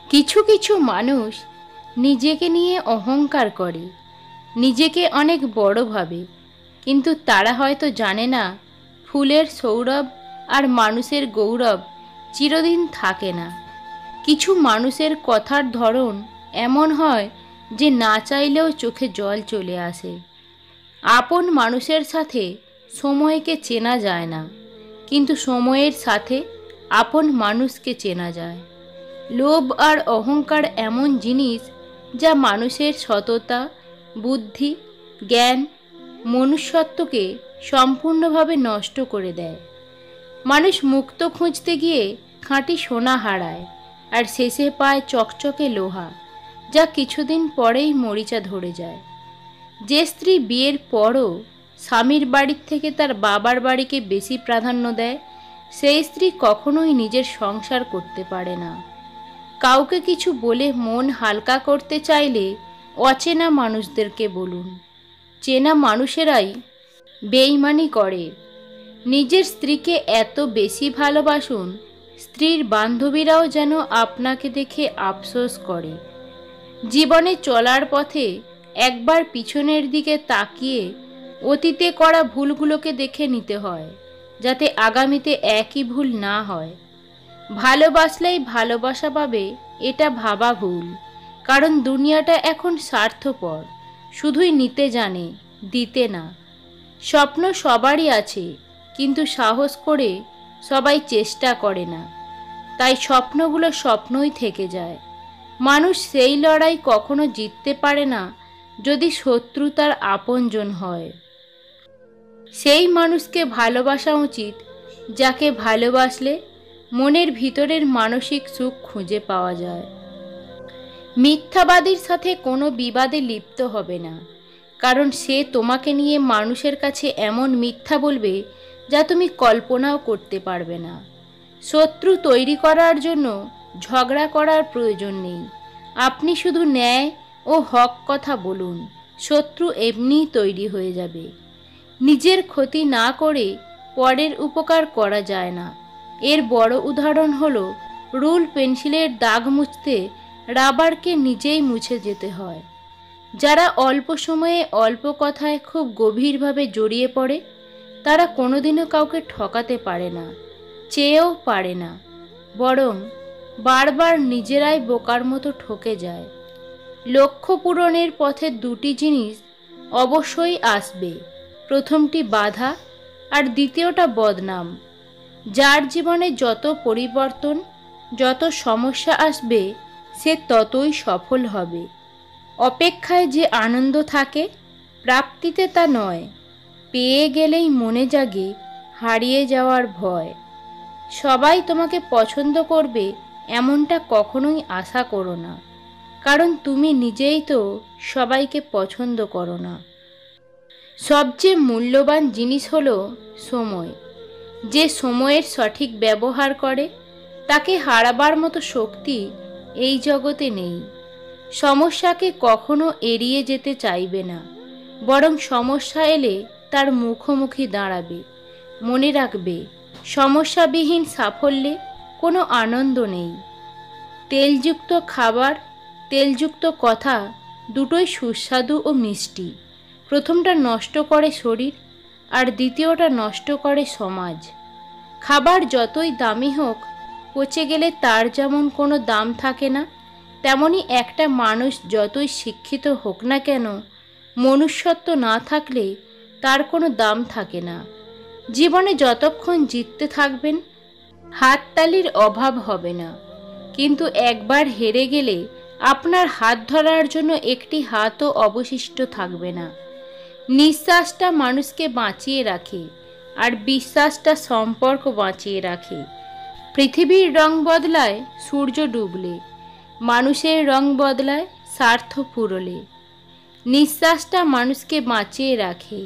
কিছু কিছু মানুষ নিজেকে নিয়ে অহংকার করে, নিজেকে অনেক বড় ভাবে, কিন্তু তারা হয়তো জানে না ফুলের সৌরভ আর মানুষের গৌরব চিরদিন থাকে না। কিছু মানুষের কথার ধরন এমন হয় যে না চাইলেও চোখে জল চলে আসে। আপন মানুষের সাথে সময়কে চেনা যায় না, কিন্তু সময়ের সাথে আপন মানুষকে চেনা যায়। লোভ আর অহংকার এমন জিনিস যা মানুষের সততা, বুদ্ধি, জ্ঞান, মনুষ্যত্বকে সম্পূর্ণভাবে নষ্ট করে দেয়। মানুষ মুক্ত খুঁজতে গিয়ে খাঁটি সোনা হারায়, আর শেষে পায় চকচকে লোহা, যা কিছুদিন পরেই মরিচা ধরে যায়। যে স্ত্রী বিয়ের পরও স্বামীর বাড়ির থেকে তার বাবার বাড়িকে বেশি প্রাধান্য দেয়, সেই স্ত্রী কখনোই নিজের সংসার করতে পারে না। কাউকে কিছু বলে মন হালকা করতে চাইলে অচেনা মানুষদেরকে বলুন। চেনা মানুষেরাই বেইমানি করে। নিজের স্ত্রীকে এত বেশি ভালোবাসুন, স্ত্রীর বান্ধবীরাও যেন আপনাকে দেখে আফসোস করে। জীবনে চলার পথে একবার পিছনের দিকে তাকিয়ে অতীতে করা ভুলগুলোকে দেখে নিতে হয়, যাতে আগামীতে একই ভুল না হয়। ভালোবাসলেই ভালোবাসা পাবে, এটা ভাবা ভুল। কারণ দুনিয়াটা এখন স্বার্থপর, শুধুই নিতে জানে, দিতে না। স্বপ্ন সবারই আছে, কিন্তু সাহস করে সবাই চেষ্টা করে না, তাই স্বপ্নগুলো স্বপ্নই থেকে যায়। মানুষ সেই লড়াই কখনো জিততে পারে না যদি শত্রু তার আপনজন হয়। সেই মানুষকে ভালোবাসা উচিত যাকে ভালোবাসলে মনের ভিতরের মানসিক সুখ খুঁজে পাওয়া যায়। মিথ্যাবাদীর সাথে কোনো বিবাদে লিপ্ত হবে না, কারণ সে তোমাকে নিয়ে মানুষের কাছে এমন মিথ্যা বলবে যা তুমি কল্পনাও করতে পারবে না। শত্রু তৈরি করার জন্য ঝগড়া করার প্রয়োজন নেই। আপনি শুধু ন্যায় ও হক কথা বলুন, শত্রু এমনিই তৈরি হয়ে যাবে। নিজের ক্ষতি না করে পরের উপকার করা যায় না। এর বড় উদাহরণ হলো রুল পেন্সিলের দাগ মুছতে রাবারকে নিজেই মুছে যেতে হয়। যারা অল্প সময়ে অল্প কথায় খুব গভীরভাবে জড়িয়ে পড়ে, তারা কোনোদিনও কাউকে ঠকাতে পারে না, চেয়েও পারে না, বরং বারবার নিজেরাই বোকার মতো ঠকে যায়। লক্ষ্য পূরণের পথে দুটি জিনিস অবশ্যই আসবে, প্রথমটি বাধা আর দ্বিতীয়টা বদনাম। যার জীবনে যত পরিবর্তন, যত সমস্যা আসবে, সে ততই সফল হবে। অপেক্ষায় যে আনন্দ থাকে, প্রাপ্তিতে তা নয়। পেয়ে গেলেই মনে জাগে হারিয়ে যাওয়ার ভয়। সবাই তোমাকে পছন্দ করবে এমনটা কখনোই আশা করো না, কারণ তুমি নিজেই তো সবাইকে পছন্দ করো না। সবচেয়ে মূল্যবান জিনিস হলো সময়। যে সময়ের সঠিক ব্যবহার করে, তাকে হারাবার মতো শক্তি এই জগতে নেই। সমস্যাকে কখনো এড়িয়ে যেতে চাইবে না, বরং সমস্যা এলে তার মুখোমুখি দাঁড়াবে। মনে রাখবে, সমস্যাবিহীন সাফল্যে কোনো আনন্দ নেই। তেলযুক্ত খাবার, তেলযুক্ত কথা দুটোই সুস্বাদু ও মিষ্টি। প্রথমটা নষ্ট করে শরীর, আর দ্বিতীয়টা নষ্ট করে সমাজ। খাবার যতই দামি হোক, পচে গেলে তার যেমন কোনো দাম থাকে না, তেমনি একটা মানুষ যতই শিক্ষিত হোক না কেন, মনুষ্যত্ব না থাকলে তার কোনো দাম থাকে না। জীবনে যতক্ষণ জিততে থাকবেন, হাততালির অভাব হবে না, কিন্তু একবার হেরে গেলে আপনার হাত ধরার জন্য একটি হাতও অবশিষ্ট থাকবে না। নিঃশ্বাসটা মানুষকে বাঁচিয়ে রাখে, আর বিশ্বাসটা সম্পর্ক বাঁচিয়ে রাখে। পৃথিবীর রং বদলায় সূর্য ডুবলে, মানুষের রং বদলায় স্বার্থ ফুরলে। নিঃশ্বাসটা মানুষকে বাঁচিয়ে রাখে,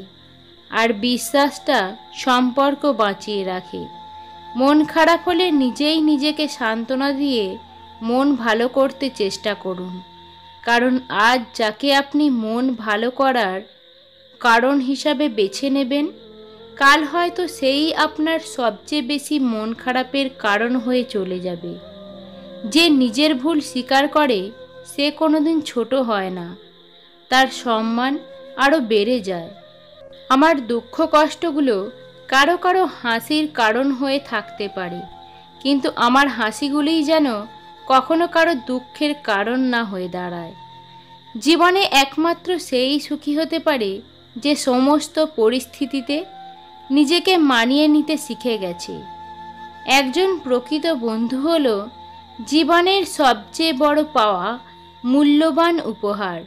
আর বিশ্বাসটা সম্পর্ক বাঁচিয়ে রাখে। মন খারাপ হলে নিজেই নিজেকে সান্ত্বনা দিয়ে মন ভালো করতে চেষ্টা করুন, কারণ আজ যাকে আপনি মন ভালো করার কারণ হিসাবে বেছে নেবেন, কাল হয়তো সেই আপনার সবচেয়ে বেশি মন খারাপের কারণ হয়ে চলে যাবে। যে নিজের ভুল স্বীকার করে সে কোনোদিন ছোট হয় না, তার সম্মান আরও বেড়ে যায়। আমার দুঃখ কষ্টগুলো কারো কারো হাসির কারণ হয়ে থাকতে পারে, কিন্তু আমার হাসিগুলোই যেন কখনো কারো দুঃখের কারণ না হয়ে দাঁড়ায়। জীবনে একমাত্র সেই সুখী হতে পারে যে সমস্ত পরিস্থিতিতে নিজেকে মানিয়ে নিতে শিখে গেছে। একজন প্রকৃত বন্ধু হলো জীবনের সবচেয়ে বড় পাওয়া, মূল্যবান উপহার।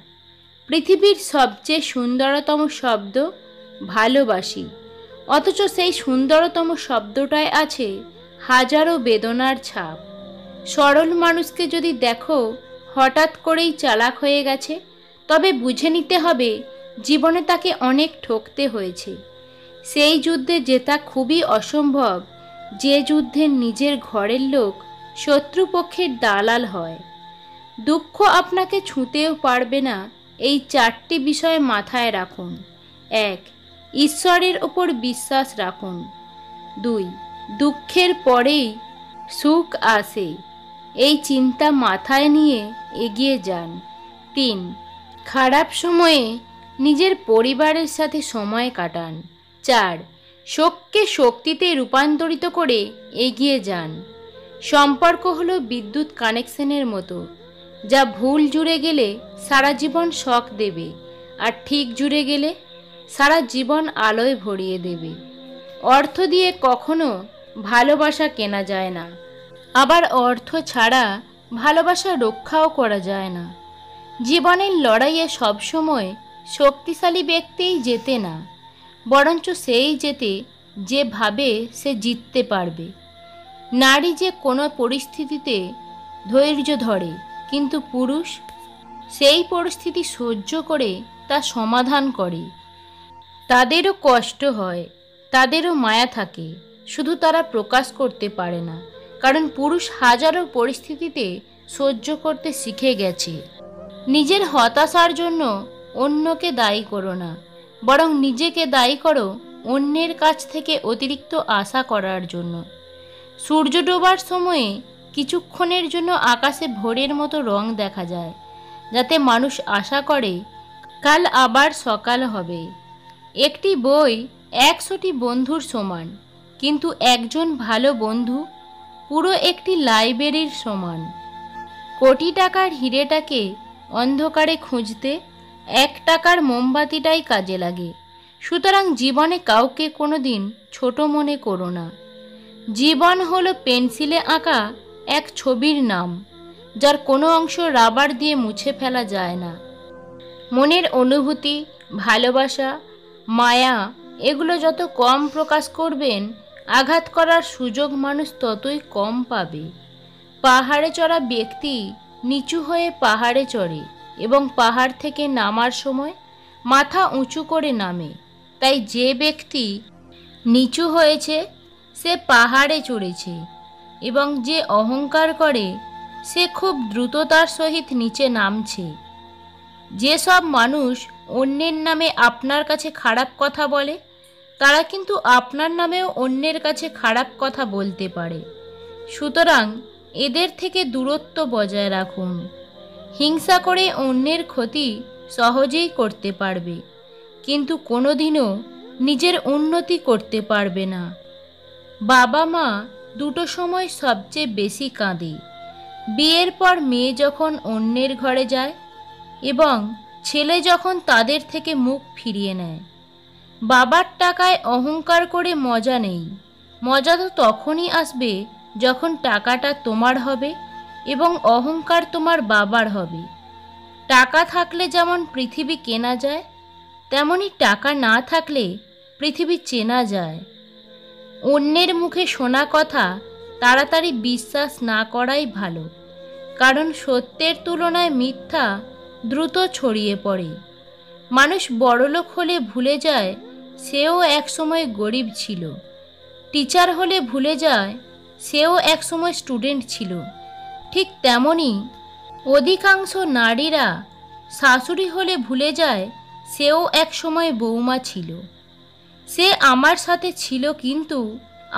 পৃথিবীর সবচেয়ে সুন্দরতম শব্দ ভালোবাসি, অথচ সেই সুন্দরতম শব্দটায় আছে হাজারো বেদনার ছাপ। সরল মানুষকে যদি দেখো হঠাৎ করেই চালাক হয়ে গেছে, তবে বুঝে নিতে হবে জীবনে তাকে অনেক ঠকতে হয়েছে। সেই যুদ্ধে জেতা খুবই অসম্ভব যে যুদ্ধে নিজের ঘরের লোক শত্রুপক্ষের দালাল হয়। দুঃখ আপনাকে ছুঁতেও পারবে না, এই 4টি বিষয় মাথায় রাখুন। 1. ঈশ্বরের ওপর বিশ্বাস রাখুন। 2. দুঃখের পরেই সুখ আসে, এই চিন্তা মাথায় নিয়ে এগিয়ে যান। 3. খারাপ সময়ে নিজের পরিবারের সাথে সময় কাটান। 4. শোককে শক্তিতে রূপান্তরিত করে এগিয়ে যান। সম্পর্ক হলো বিদ্যুৎ কানেকশনের মতো, যা ভুল জুড়ে গেলে সারা জীবন শক দেবে, আর ঠিক জুড়ে গেলে সারা জীবন আলোয় ভরিয়ে দেবে। অর্থ দিয়ে কখনো ভালোবাসা কেনা যায় না, আবার অর্থ ছাড়া ভালোবাসা রক্ষাও করা যায় না। জীবনের লড়াইয়ে সবসময় শক্তিশালী ব্যক্তিই জেতে না, বরঞ্চ সেই জেতে যে ভাবে সে জিততে পারবে। নারী যে কোনো পরিস্থিতিতে ধৈর্য ধরে, কিন্তু পুরুষ সেই পরিস্থিতি সহ্য করে তা সমাধান করে। তাদেরও কষ্ট হয়, তাদেরও মায়া থাকে, শুধু তারা প্রকাশ করতে পারে না, কারণ পুরুষ হাজারো পরিস্থিতিতে সহ্য করতে শিখে গেছে। নিজের হতাশার জন্য অন্যকে দায়ী করো না, বরং নিজেকে দায়ী করো অন্যের কাছ থেকে অতিরিক্ত আশা করার জন্য। সূর্য ডোবার সময়ে কিছুক্ষণের জন্য আকাশে ভোরের মতো রং দেখা যায়, যাতে মানুষ আশা করে কাল আবার সকাল হবে। একটি বই 100টি বন্ধুর সমান, কিন্তু একজন ভালো বন্ধু পুরো একটি লাইব্রেরির সমান। কোটি টাকার হিরেটাকে অন্ধকারে খুঁজতে 1 টাকার মোমবাতিটাই কাজে লাগে। সুতরাং জীবনে কাউকে কোনোদিন ছোট মনে করো না। জীবন হলো পেন্সিলে আঁকা এক ছবির নাম, যার কোনো অংশ রাবার দিয়ে মুছে ফেলা যায় না। মনের অনুভূতি, ভালোবাসা, মায়া এগুলো যত কম প্রকাশ করবেন, আঘাত করার সুযোগ মানুষ ততই কম পাবে। পাহাড়ে চড়া ব্যক্তি নিচু হয়ে পাহাড়ে চড়ে এবং পাহাড় থেকে নামার সময় মাথা উঁচু করে নামে। তাই যে ব্যক্তি নিচু হয়েছে সে পাহাড়ে চড়েছে, এবং যে অহংকার করে সে খুব দ্রুততার সহিত নিচে নামছে। যেসব মানুষ অন্যের নামে আপনার কাছে খারাপ কথা বলে, তারা কিন্তু আপনার নামেও অন্যের কাছে খারাপ কথা বলতে পারে। সুতরাং এদের থেকে দূরত্ব বজায় রাখুন। হিংসা করে অন্যের ক্ষতি সহজেই করতে পারবে, কিন্তু কোনোদিনও নিজের উন্নতি করতে পারবে না। বাবা মা দুটো সময় সবচেয়ে বেশি কাঁদে: বিয়ের পর মেয়ে যখন অন্যের ঘরে যায় এবং ছেলে যখন তাদের থেকে মুখ ফিরিয়ে নেয়। বাবার টাকায় অহংকার করে মজা নেই। মজা তো তখনই আসবে যখন টাকাটা তোমার হবে এবং অহংকার তোমার বাবার হবে। টাকা থাকলে যেমন পৃথিবী কেনা যায়, তেমনি টাকা না থাকলে পৃথিবী চেনা যায়। অন্যের মুখে শোনা কথা তাড়াতাড়ি বিশ্বাস না করাই ভালো, কারণ সত্যের তুলনায় মিথ্যা দ্রুত ছড়িয়ে পড়ে। মানুষ বড়লোক হলে ভুলে যায় সেও একসময় গরিব ছিল। টিচার হলে ভুলে যায় সেও একসময় স্টুডেন্ট ছিল। ঠিক তেমনি অধিকাংশ নারীরা শাশুড়ি হলে ভুলে যায় সেও একসময় বৌমা ছিল। সে আমার সাথে ছিল কিন্তু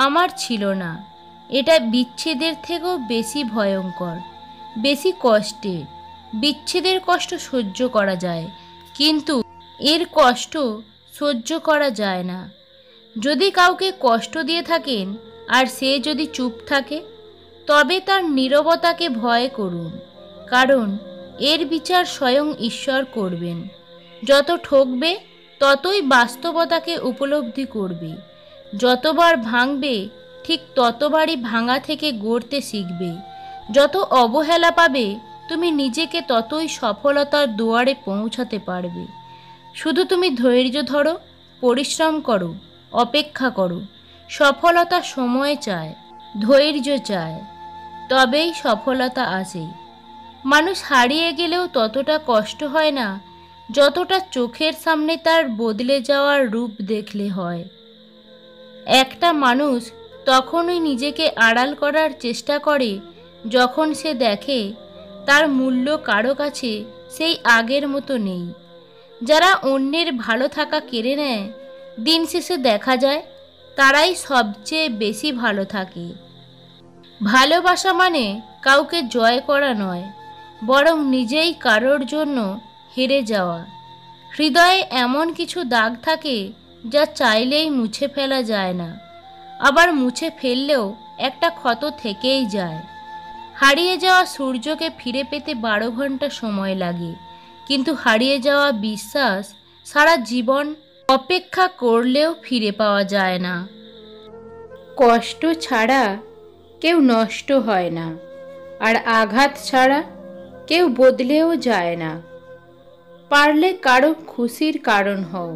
আমার ছিল না, এটা বিচ্ছেদের থেকেও বেশি ভয়ঙ্কর। বেশি কষ্টের। বিচ্ছেদের কষ্ট সহ্য করা যায়, কিন্তু এর কষ্ট সহ্য করা যায় না। যদি কাউকে কষ্ট দিয়ে থাকেন আর সে যদি চুপ থাকে, তবে তার নীরবতাকে ভয় করুন, কারণ এর বিচার স্বয়ং ঈশ্বর করবেন। যত ঠকবে ততই বাস্তবতাকে উপলব্ধি করবে। যতবার ভাঙবে ঠিক ততবারই ভাঙা থেকে গড়তে শিখবে। যত অবহেলা পাবে তুমি নিজেকে ততই সফলতার দুয়ারে পৌঁছাতে পারবে। শুধু তুমি ধৈর্য ধরো, পরিশ্রম করো, অপেক্ষা করো। সফলতা সময় চায়, ধৈর্য চায়, তবেই সফলতা আসে। মানুষ হারিয়ে গেলেও ততটা কষ্ট হয় না যতটা চোখের সামনে তার বদলে যাওয়ার রূপ দেখলে হয়। একটা মানুষ তখনই নিজেকে আড়াল করার চেষ্টা করে যখন সে দেখে তার মূল্য কারো কাছে সেই আগের মতো নেই। যারা অন্যের ভালো থাকা কেড়ে নেয়, দিন শেষে দেখা যায় তারাই সবচেয়ে বেশি ভালো থাকে। ভালোবাসা মানে কাউকে জয় করা নয়, বরং নিজেই কারোর জন্য হেরে যাওয়া। হৃদয়ে এমন কিছু দাগ থাকে যা চাইলেই মুছে ফেলা যায় না, আবার মুছে ফেললেও একটা ক্ষত থেকেই যায়। হারিয়ে যাওয়া সূর্যকে ফিরে পেতে 12 ঘন্টা সময় লাগে, কিন্তু হারিয়ে যাওয়া বিশ্বাস সারা জীবন অপেক্ষা করলেও ফিরে পাওয়া যায় না। কষ্ট ছাড়া কেউ নষ্ট হয় না, আর আঘাত ছাড়া কেউ বদলেও যায় না। পারলে কারো খুশির কারণ হও,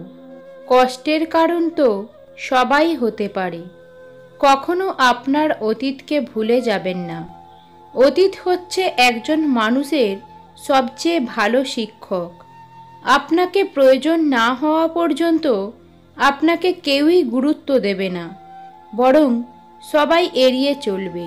কষ্টের কারণ তো সবাই হতে পারে। কখনো আপনার অতীতকে ভুলে যাবেন না। অতীত হচ্ছে একজন মানুষের সবচেয়ে ভালো শিক্ষক। আপনাকে প্রয়োজন না হওয়া পর্যন্ত আপনাকে কেউই গুরুত্ব দেবে না, বরং সবাই এড়িয়ে চলবে।